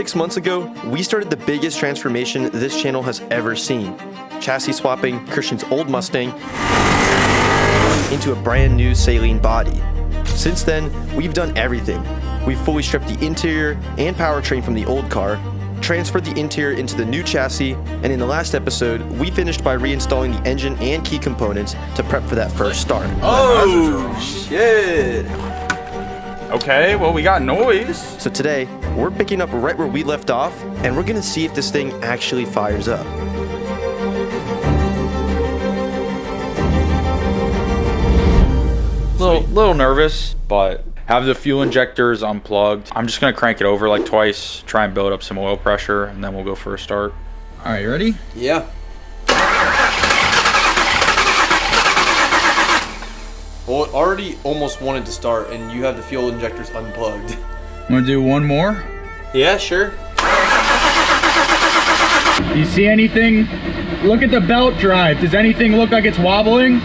6 months ago, we started the biggest transformation this channel has ever seen. Chassis swapping Christian's old Mustang into a brand new Saleen body. Since then, we've done everything. We've fully stripped the interior and powertrain from the old car, transferred the interior into the new chassis, and in the last episode, we finished by reinstalling the engine and key components to prep for that first start. Oh, shit. Okay, well, we got noise. So today, we're picking up right where we left off, and we're gonna see if this thing actually fires up. Little nervous, but have the fuel injectors unplugged. I'm just gonna crank it over like twice, try and build up some oil pressure, and then we'll go for a start. All right, you ready? Yeah. Well, it already almost wanted to start, and you have the fuel injectors unplugged. I'm gonna do one more. Yeah, sure. Do you see anything? Look at the belt drive. Does anything look like it's wobbling?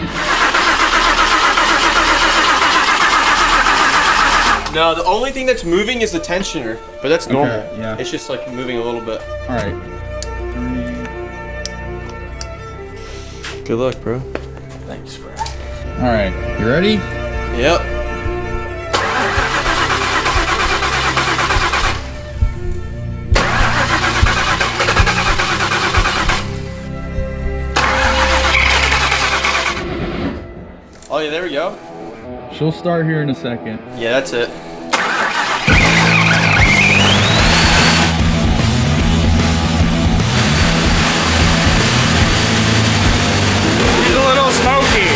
No, the only thing that's moving is the tensioner, but that's normal. Okay, yeah. It's just like moving a little bit. All right. Good luck, bro. Thanks, bro. All right, you ready? Yep. Oh yeah, there we go. She'll start here in a second. Yeah, that's it. He's a little smoky.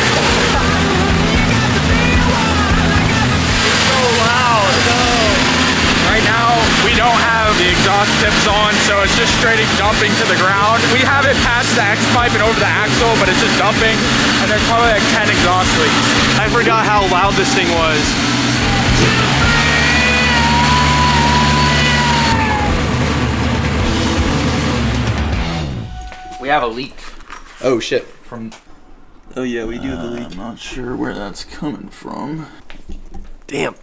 It's so loud. Right now, we don't have the exhaust tips on, so it's just straight dumping to the ground. We have it past the X pipe and over the axle, but it's just dumping, and there's probably like 10 exhaust leaks. I forgot how loud this thing was. We have a leak. Oh shit. From Oh yeah, we do have a leak. I'm not sure where that's coming from. Damn.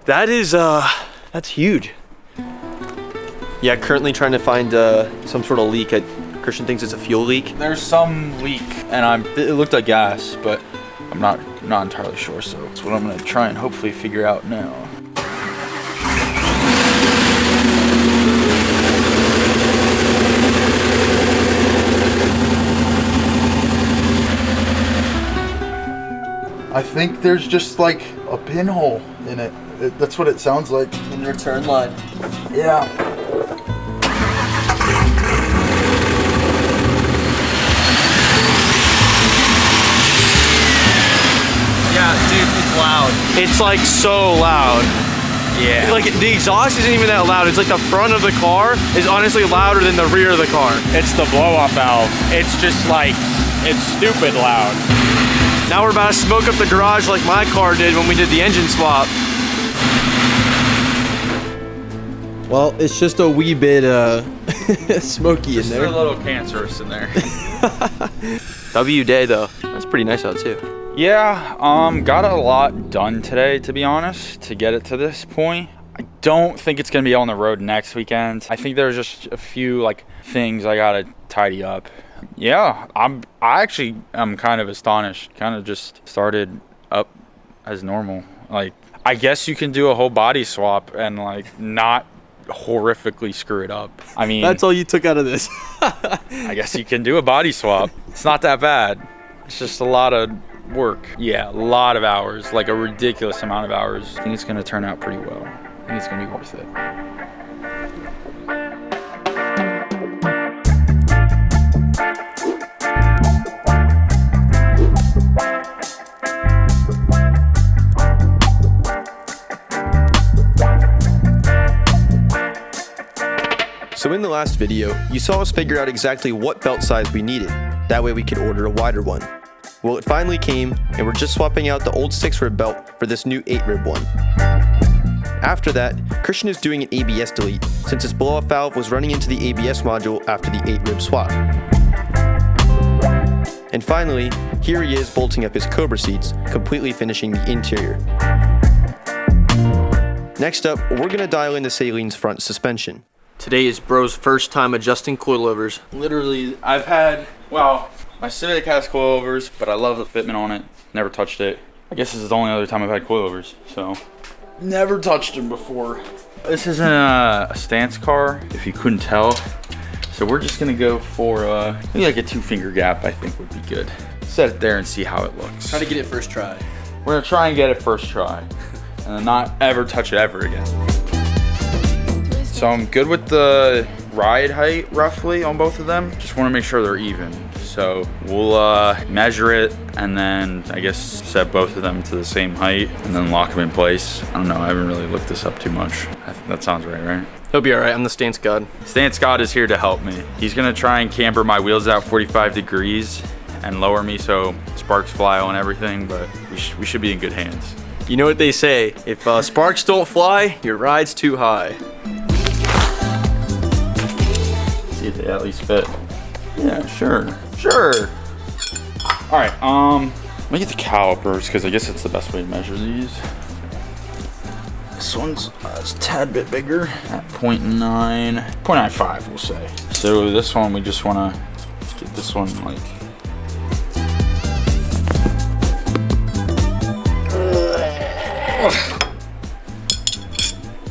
That is, that's huge. Yeah, currently trying to find some sort of leak. Christian thinks it's a fuel leak. There's some leak, and it looked like gas, but I'm not entirely sure, so that's what I'm gonna try and hopefully figure out now. I think there's just like a pinhole in it. That's what it sounds like. In the return line. Yeah. Yeah, dude, it's loud. It's like so loud. Yeah. Like the exhaust isn't even that loud. It's like the front of the car is honestly louder than the rear of the car. It's the blow-off valve. It's just like, it's stupid loud. Now we're about to smoke up the garage like my car did when we did the engine swap. Well, it's just a wee bit smoky in there. Just a little cancerous in there. W day though. That's pretty nice out too. Yeah, got a lot done today, to be honest, to get it to this point. I don't think it's gonna be on the road next weekend. I think there's just a few like things I gotta tidy up. Yeah, I actually am kind of astonished. Kind of just started up as normal. Like, I guess you can do a whole body swap and like not horrifically screw it up. I mean, That's all you took out of this. I guess you can do a body swap. It's not that bad. It's just a lot of work. Yeah, a lot of hours, like a ridiculous amount of hours. I think it's gonna turn out pretty well. I think it's gonna be worth it. So in the last video, you saw us figure out exactly what belt size we needed. That way we could order a wider one. Well, it finally came, and we're just swapping out the old 6-rib belt for this new 8-rib one. After that, Christian is doing an ABS delete, since his blow-off valve was running into the ABS module after the 8-rib swap. And finally, here he is bolting up his Cobra seats, completely finishing the interior. Next up, we're gonna dial in the Salene's front suspension. Today is bro's first time adjusting coilovers. Literally, I've had, well, my Civic has coilovers, but I love the fitment on it. Never touched it. I guess this is the only other time I've had coilovers, so. Never touched them before. This isn't a stance car, if you couldn't tell. So we're just gonna go for maybe like a 2-finger gap, I think would be good. Set it there and see how it looks. Try to get it first try. We're gonna try and get it first try, and then not ever touch it ever again. So I'm good with the ride height roughly on both of them. Just wanna make sure they're even. So we'll measure it and then I guess set both of them to the same height and then lock them in place. I don't know, I haven't really looked this up too much. I think that sounds right? He'll be all right, I'm the stance god. Stance God is here to help me. He's gonna try and camber my wheels out 45 degrees and lower me so sparks fly on everything, but we should be in good hands. You know what they say, if sparks don't fly, your ride's too high. See if they at least fit. Yeah, sure. All right, let me get the calipers because I guess it's the best way to measure these. This one's a tad bit bigger at 0.95, we'll say. So this one, we just want to get this one like.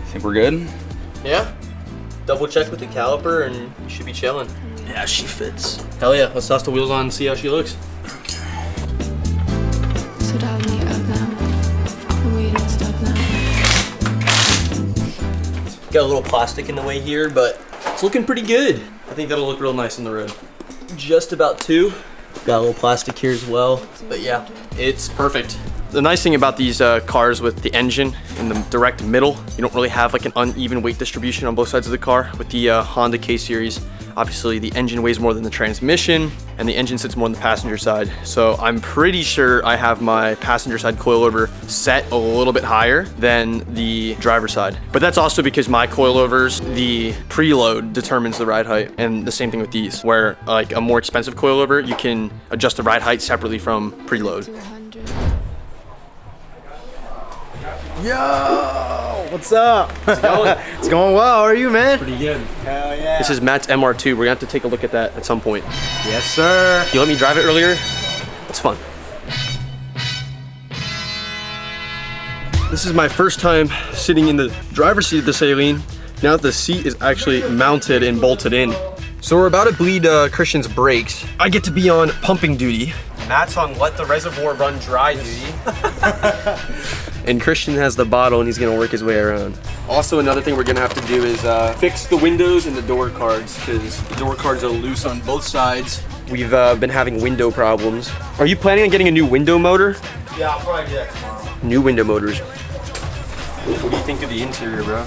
Think we're good? Yeah. Double check with the caliper and you should be chilling. Yeah, she fits. Hell yeah, let's toss the wheels on and see how she looks. So dial me up now, and we don't stop now. Got a little plastic in the way here, but it's looking pretty good. I think that'll look real nice on the road. Just about to. Got a little plastic here as well, but yeah, it's perfect. The nice thing about these cars with the engine in the direct middle, you don't really have like an uneven weight distribution on both sides of the car. With the Honda K-Series, obviously the engine weighs more than the transmission and the engine sits more on the passenger side. So I'm pretty sure I have my passenger side coilover set a little bit higher than the driver side. But that's also because my coilovers, the preload determines the ride height, and the same thing with these, where like a more expensive coilover, you can adjust the ride height separately from preload. 200. Yo, what's up? How's it going? It's going well. How are you, man? Pretty good. Hell yeah. This is Matt's MR2. We're gonna have to take a look at that at some point. Yes, sir. You let me drive it earlier? It's fun. This is my first time sitting in the driver's seat of the Saleen. Now that the seat is actually mounted and bolted in. So we're about to bleed Christian's brakes. I get to be on pumping duty. Matt's on let the reservoir run dry duty. And Christian has the bottle and he's gonna work his way around. Also, another thing we're gonna have to do is fix the windows and the door cards, because the door cards are loose on both sides. We've been having window problems. Are you planning on getting a new window motor? Yeah, I'll probably do that tomorrow. New window motors. What do you think of the interior, bro?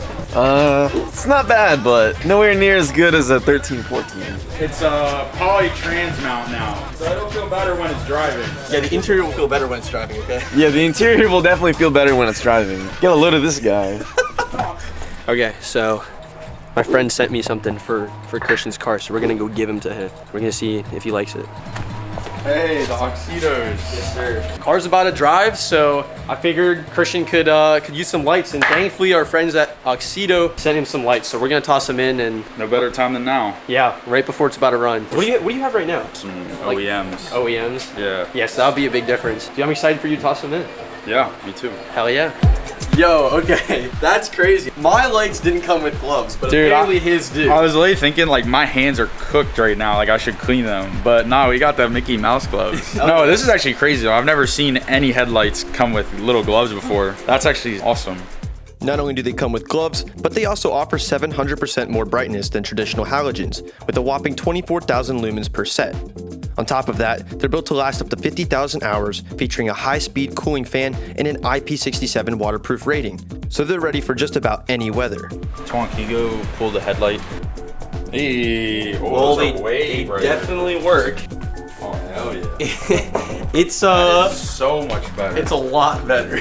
It's not bad, but nowhere near as good as a 1314. It's a poly trans mount now, so it'll feel better when it's driving. Yeah, the interior will feel better when it's driving, okay? Yeah, the interior will definitely feel better when it's driving. Get a load of this guy. Okay, so my friend sent me something for Christian's car, so we're gonna go give him to him. We're gonna see if he likes it. Hey, the Oxidos. Yes, sir. Car's about to drive, so I figured Christian could use some lights, and thankfully our friends at Oxido sent him some lights, so we're gonna toss them in, and No better time than now. yeah, right before it's about to run. What do you have right now? Some Like- OEMs. OEMs? Yeah. Yes, that'll be a big difference. Dude, I'm excited for you to toss them in. Yeah, me too. Hell yeah. Yo, okay, that's crazy. My lights didn't come with gloves, but Dude, apparently his do. I was really thinking like my hands are cooked right now, like I should clean them. But no, we got the Mickey Mouse gloves. No, this is actually crazy though. I've never seen any headlights come with little gloves before. That's actually awesome. Not only do they come with gloves, but they also offer 700% more brightness than traditional halogens, with a whopping 24,000 lumens per set. On top of that, they're built to last up to 50,000 hours, featuring a high-speed cooling fan and an IP67 waterproof rating, so they're ready for just about any weather. Twan, can you go pull the headlight? Hey, Well, they definitely work. Oh, hell yeah. It's So much better. it's a lot better.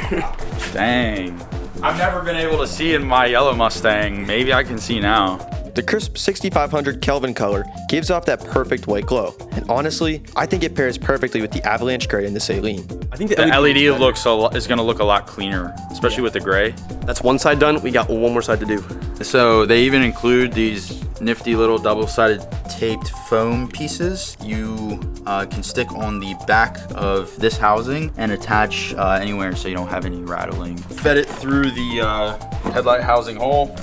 Dang. I've never been able to see in my yellow Mustang. Maybe I can see now. The crisp 6500 Kelvin color gives off that perfect white glow, and honestly, I think it pairs perfectly with the avalanche gray in the Saleen. I think The LED is going to look a lot cleaner, especially with the gray. That's one side done. We got one more side to do. So they even include these nifty little double-sided taped foam pieces. You can stick on the back of this housing and attach anywhere so you don't have any rattling. Fed it through the headlight housing hole.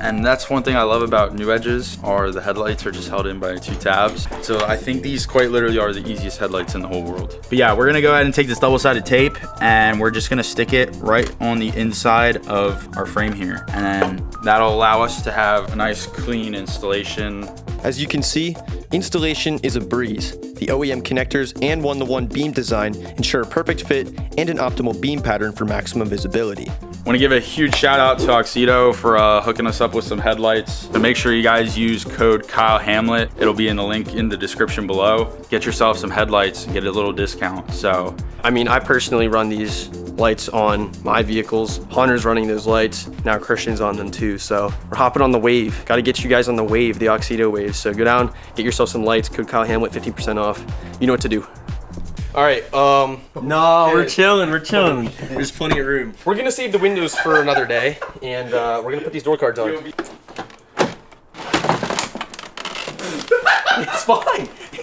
And that's one thing I love about new edges are the headlights are just held in by 2 tabs. So I think these quite literally are the easiest headlights in the whole world. But yeah, we're gonna go ahead and take this double-sided tape and we're just gonna stick it right on the inside of our frame here. And then that'll allow us to have a nice clean installation. As you can see, installation is a breeze. The OEM connectors and one-to-one beam design ensure a perfect fit and an optimal beam pattern for maximum visibility. I want to give a huge shout out to Oxido for hooking us up with some headlights. So make sure you guys use code Kyle Hamlet. It'll be in the link in the description below. Get yourself some headlights and get a little discount. So, I mean, I personally run these lights on my vehicles. Hunter's running those lights. Now Christian's on them too. So we're hopping on the wave. Got to get you guys on the wave, the Oxido wave. So go down, get yourself some lights. Code Kyle Hamlet, 15% off. You know what to do. All right, no, we're chilling. There's plenty of room. We're gonna save the windows for another day, and we're gonna put these door cards on.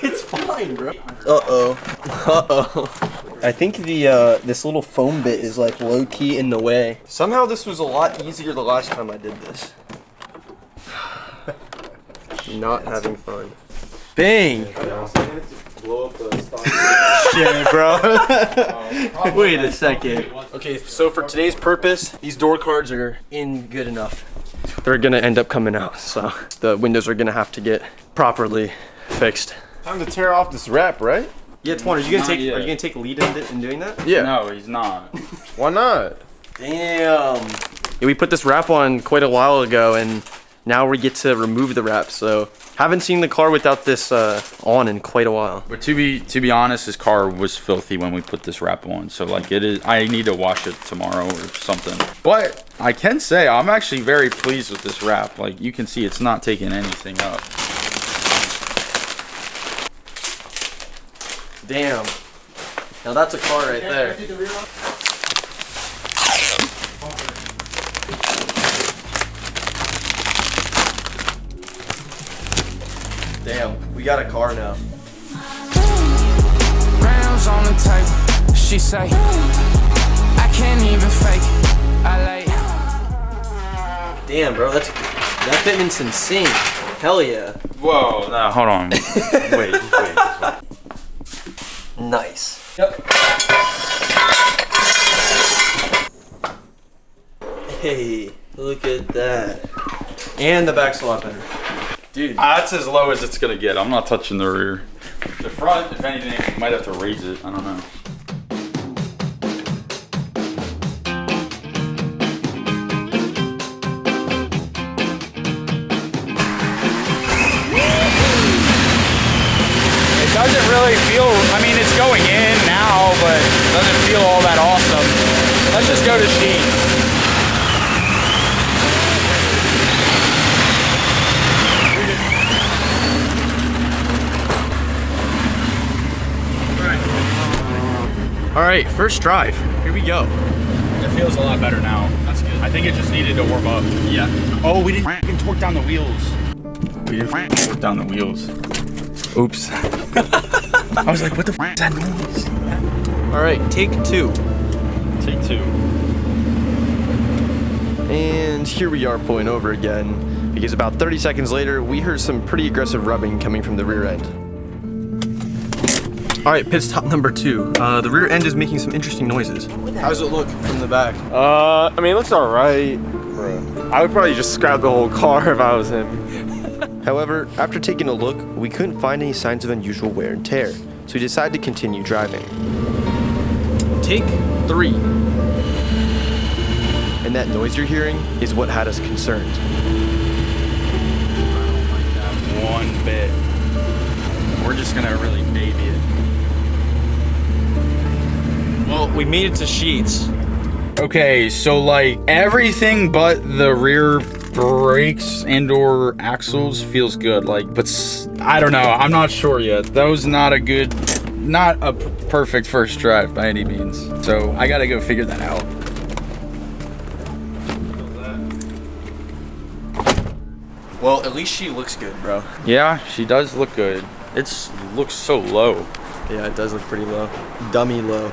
It's fine, bro. Uh-oh. I think the this little foam bit is like low-key in the way. Somehow this was a lot easier the last time I did this. Not having fun. Bang! Shit, bro. Wait a second. Okay, so for today's purpose, these door cards are in good enough. They're gonna end up coming out, so the windows are gonna have to get properly fixed. Time to tear off this wrap, right? Yeah, Twan, are you gonna take lead in doing that? Yeah. no, he's not. Why not? Damn. Yeah, we put this wrap on quite a while ago, and now we get to remove the wrap. So haven't seen the car without this on in quite a while. But to be honest, this car was filthy when we put this wrap on. So like it is, I need to wash it tomorrow or something. But I can say I'm actually very pleased with this wrap. Like you can see it's not taking anything up. Damn. Now that's a car right there. Damn, we got a car now. Rounds on the table, she say, I can't even fake it. I like. Damn, bro, that fitment's insane. Hell yeah. Whoa, no, hold on. wait. Nice. Yep. Hey, look at that. And the back's a lot better. Dude. That's as low as it's gonna get. I'm not touching the rear. The front, if anything, might have to raise it. I don't know. It doesn't really feel, I mean, it's going in now, but it doesn't feel all that awesome. Let's just go to sheet. All right, first drive. Here we go. It feels a lot better now. That's good. I think it just needed to warm up. Yeah. Oh, we didn't f***ing torque down the wheels. We didn't f***ing torque down the wheels. Oops. I was like, what the f*** is that noise? All right, take 2. Take 2. And here we are pulling over again, because about 30 seconds later, we heard some pretty aggressive rubbing coming from the rear end. All right, pit stop number 2. The rear end is making some interesting noises. How does it look from the back? I mean, it looks all right. I would probably just scrap the whole car if I was him. However, after taking a look, we couldn't find any signs of unusual wear and tear, so we decided to continue driving. Take 3. And that noise you're hearing is what had us concerned. I don't like that one bit. We're just gonna really baby it. Well, we made it to sheets. Okay, so like everything but the rear brakes and or axles feels good, like, but I don't know, I'm not sure yet. That was not a perfect first drive by any means, so I gotta go figure that out. Well, at least she looks good, bro. Yeah, she does look good. It looks so low. Yeah, it does look pretty low. Dummy low.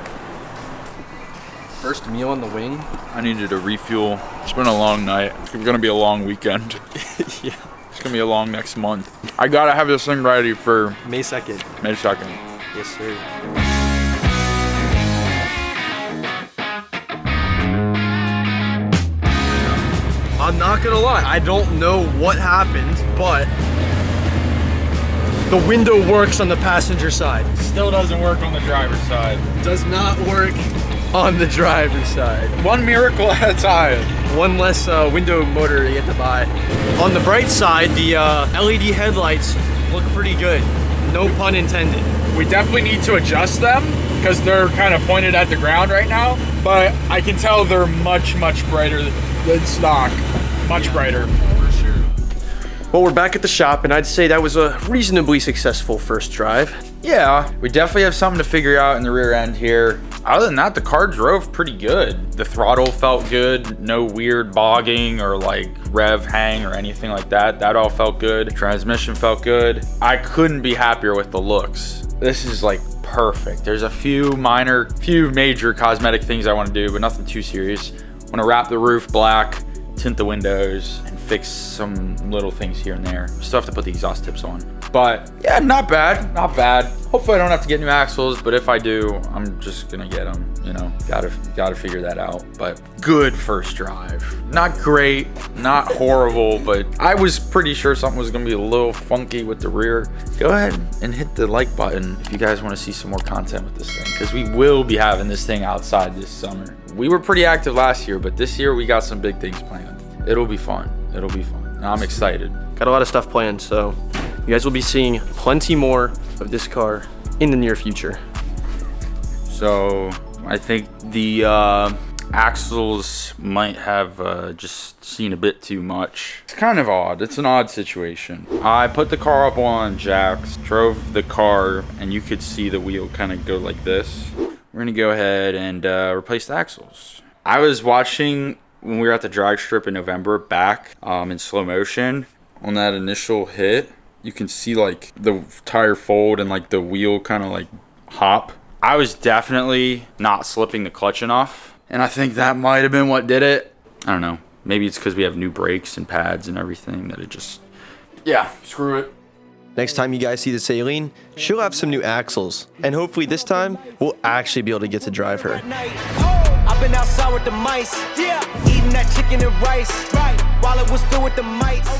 First meal on the wing. I needed a refuel. It's been a long night. It's gonna be a long weekend. Yeah. It's gonna be a long next month. I gotta have this thing ready for May 2nd. May 2nd. Yes, sir. I'm not gonna lie, I don't know what happened, but the window works on the passenger side. Still doesn't work on the driver's side. Does not work on the driver's side. One miracle at a time. One less window motor to get to buy. On the bright side, the LED headlights look pretty good. No pun intended. We definitely need to adjust them because they're kind of pointed at the ground right now, but I can tell they're much brighter than stock. Much brighter. For sure. Well, we're back at the shop, and I'd say that was a reasonably successful first drive. Yeah, we definitely have something to figure out in the rear end here. Other than that, the car drove pretty good. The throttle felt good. No weird bogging or like rev hang or anything like that. That all felt good. Transmission felt good. I couldn't be happier with the looks. This is like perfect. There's a few major cosmetic things I want to do, but nothing too serious. I want to wrap the roof black, tint the windows, and fix some little things here and there. Still have to put the exhaust tips on. But yeah, not bad, not bad. Hopefully I don't have to get new axles, but if I do, I'm just gonna get them, you know, gotta figure that out. But good first drive. Not great, not horrible, but I was pretty sure something was gonna be a little funky with the rear. Go ahead and hit the like button if you guys wanna see some more content with this thing, because we will be having this thing outside this summer. We were pretty active last year, but this year we got some big things planned. It'll be fun, it'll be fun. I'm excited. Got a lot of stuff planned, so you guys will be seeing plenty more of this car in the near future. So I think the axles might have just seen a bit too much. It's kind of odd. It's an odd situation. I put the car up on jacks, drove the car, and you could see the wheel kind of go like this. We're gonna go ahead and replace the axles. I was watching when we were at the drag strip in November back in slow motion on that initial hit. You can see like the tire fold and like the wheel kind of like hop. I was definitely not slipping the clutch enough, and I think that might have been what did it. I don't know. Maybe it's because we have new brakes and pads and everything that it just, yeah, screw it. Next time you guys see the Saleen, she'll have some new axles, and hopefully this time we'll actually be able to get to drive her. I've been outside with the mice, eating that chicken and rice, while it was still with the mites.